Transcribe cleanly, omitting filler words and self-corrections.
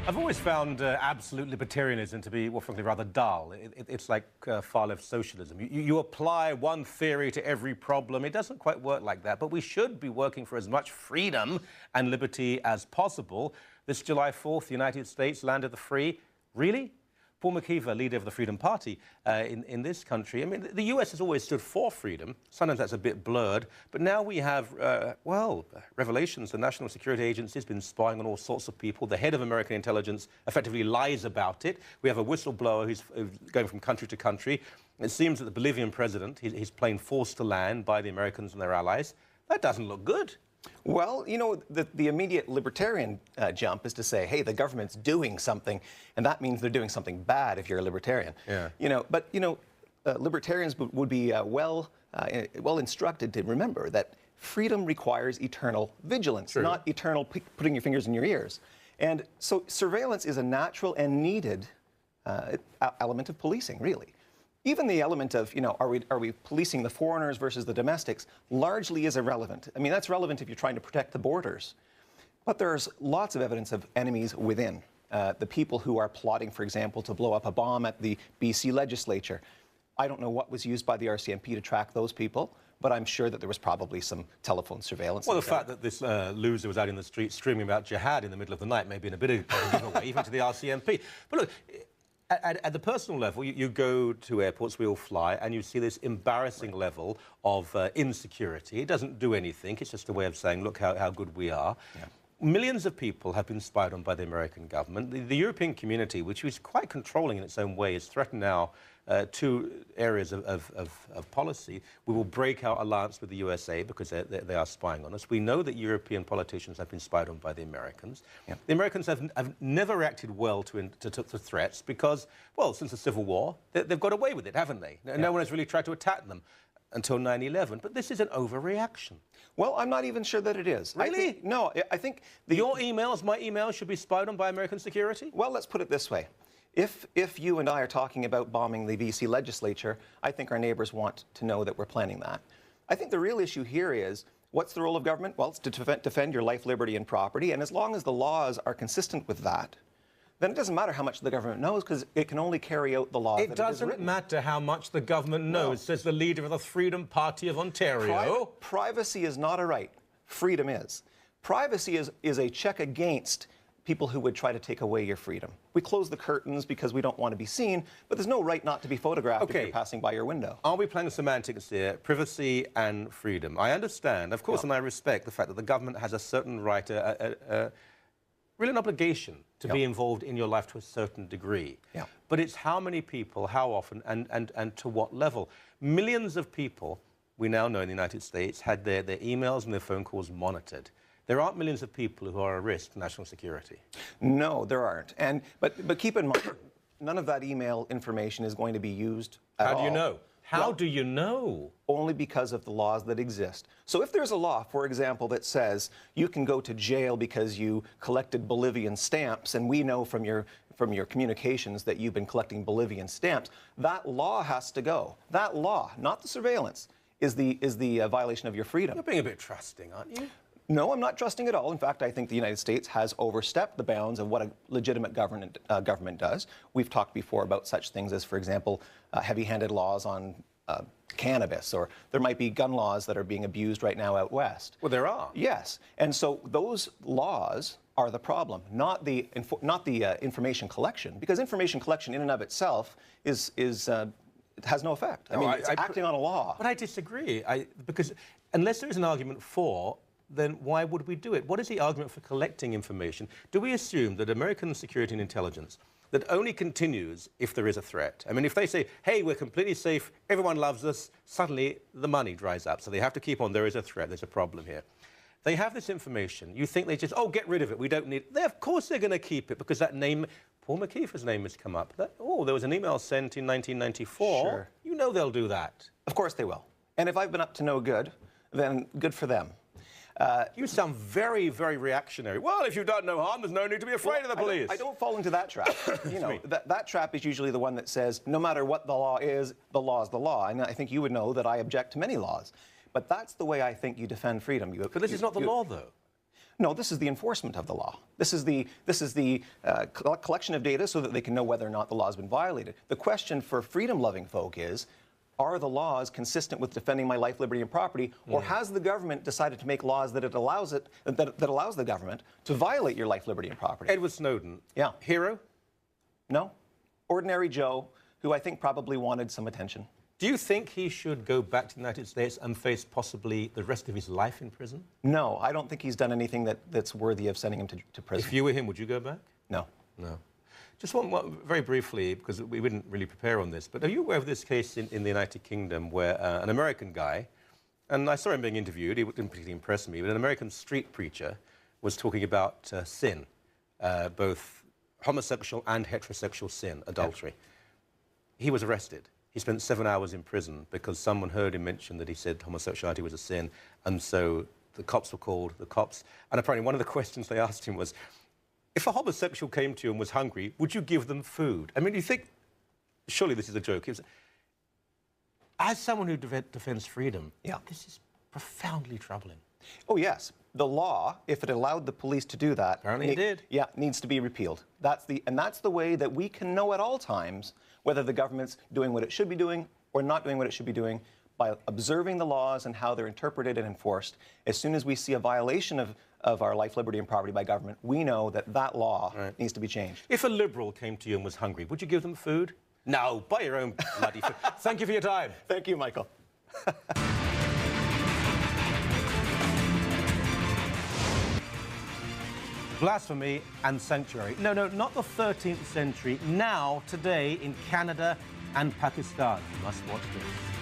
I've always found absolute libertarianism to be, well, frankly, rather dull. It's like far-left socialism. You apply one theory to every problem. It doesn't quite work like that, but we should be working for as much freedom and liberty as possible. This July 4th, the United States, land of the free. Really? Paul McKeever, leader of the Freedom Party in this country. I mean, the US has always stood for freedom. Sometimes that's a bit blurred. But now we have, well, revelations. The National Security Agency has been spying on all sorts of people. The head of American intelligence effectively lies about it. We have a whistleblower who's going from country to country. It seems that the Bolivian president, his plane forced to land by the Americans and their allies. That doesn't look good. Well, you know, the immediate libertarian jump is to say, hey, the government's doing something, and that means they're doing something bad if you're a libertarian. Yeah. You know, but, you know, libertarians would be well instructed to remember that freedom requires eternal vigilance, True. not eternal putting your fingers in your ears. And so surveillance is a natural and needed element of policing, really. Even the element of, you know, are we policing the foreigners versus the domestics largely is irrelevant. I mean, that's relevant if you're trying to protect the borders. But there's lots of evidence of enemies within. The people who are plotting, for example, to blow up a bomb at the BC legislature. I don't know what was used by the RCMP to track those people, but I'm sure that there was probably some telephone surveillance. Well, the fact that this loser was out in the street screaming about jihad in the middle of the night may have been a bit of a giveaway, even to the RCMP. But look, at the personal level, you go to airports, we all fly, and you see this embarrassing level of insecurity. It doesn't do anything. It's just a way of saying, look how good we are. Yeah. Millions of people have been spied on by the American government. The European community, which is quite controlling in its own way, is threatened now two areas of policy. We will break our alliance with the USA because they are spying on us. We know that European politicians have been spied on by the Americans. Yeah. The Americans have never reacted well to threats because, well, since the Civil War, they've got away with it, haven't they? Yeah. No one has really tried to attack them until 9/11. But this is an overreaction. Well, I'm not even sure that it is. Really? I think your emails, my emails, should be spied on by American security? Well, let's put it this way. If you and I are talking about bombing the BC legislature, I think our neighbors want to know that we're planning that. I think the real issue here is, what's the role of government? Well, it's to defend your life, liberty, and property. And as long as the laws are consistent with that, then it doesn't matter how much the government knows, because it can only carry out the law. It doesn't matter how much the government knows, says the leader of the Freedom Party of Ontario. Privacy is not a right. Freedom is. Privacy is a check against people who would try to take away your freedom. We close the curtains because we don't want to be seen, but there's no right not to be photographed if you're passing by your window. Are we playing semantics here? Privacy and freedom. I understand, of course, and I respect the fact that the government has a certain right, really an obligation to be involved in your life to a certain degree. Yeah. But it's how many people, how often, and to what level. Millions of people, we now know in the United States, had their emails and their phone calls monitored. There aren't millions of people who are a risk to national security. No, there aren't. But keep in mind, none of that email information is going to be used at all. How do you know? How do you know? Only because of the laws that exist. So if there's a law, for example, that says you can go to jail because you collected Bolivian stamps, and we know from your communications that you've been collecting Bolivian stamps, that law has to go. That law, not the surveillance, is the violation of your freedom. You're being a bit trusting, aren't you? No, I'm not trusting at all. In fact, I think the United States has overstepped the bounds of what a legitimate government does. We've talked before about such things as, for example, heavy-handed laws on cannabis, or there might be gun laws that are being abused right now out west. Well, there are. Yes, and so those laws are the problem, not the information collection, because information collection in and of itself has no effect. I mean, it's acting on a law. But I disagree, because unless there is an argument for, then why would we do it? What is the argument for collecting information? Do we assume that American security and intelligence that only continues if there is a threat? I mean, if they say, hey, we're completely safe, everyone loves us, suddenly the money dries up. So they have to keep on, there is a threat, there's a problem here. They have this information. You think they just, oh, get rid of it, we don't need it. Of course they're going to keep it, because that name, Paul McKeever's name has come up. Oh, there was an email sent in 1994. Sure. You know they'll do that. Of course they will. And if I've been up to no good, then good for them. You sound very, very reactionary. Well, if you've done no harm, there's no need to be afraid of the police. I don't fall into that trap. You know, that trap is usually the one that says, no matter what the law is the law. And I think you would know that I object to many laws. But that's the way I think you defend freedom. But this is not the law, though. No, this is the enforcement of the law. This is the collection of data so that they can know whether or not the law has been violated. The question for freedom-loving folk is, are the laws consistent with defending my life, liberty, and property, or has the government decided to make laws that allows the government to violate your life, liberty, and property? Edward Snowden. Yeah. Hero? No. Ordinary Joe, who I think probably wanted some attention. Do you think he should go back to the United States and face possibly the rest of his life in prison? No, I don't think he's done anything that's worthy of sending him to prison. If you were him, would you go back? No. No. Just one very briefly, because we didn't really prepare on this, but are you aware of this case in the United Kingdom where an American guy, and I saw him being interviewed, he didn't particularly impress me, but an American street preacher was talking about sin, both homosexual and heterosexual sin, adultery. Yeah. He was arrested. He spent 7 hours in prison because someone heard him mention that he said homosexuality was a sin, and so the cops were called, and apparently one of the questions they asked him was, if a homosexual came to you and was hungry, would you give them food? I mean, you think, surely this is a joke. As someone who defends freedom, this is profoundly troubling. Oh, yes. The law, if it allowed the police to do that, apparently it did. Yeah, needs to be repealed. That's the way that we can know at all times whether the government's doing what it should be doing or not doing what it should be doing, by observing the laws and how they're interpreted and enforced. As soon as we see a violation of our life, liberty, and property by government, we know that that law needs to be changed. If a Liberal came to you and was hungry, would you give them food? No, buy your own bloody food. Thank you for your time. Thank you, Michael. Blasphemy and sanctuary. No, not the 13th century. Now, today, in Canada and Pakistan. You must watch this.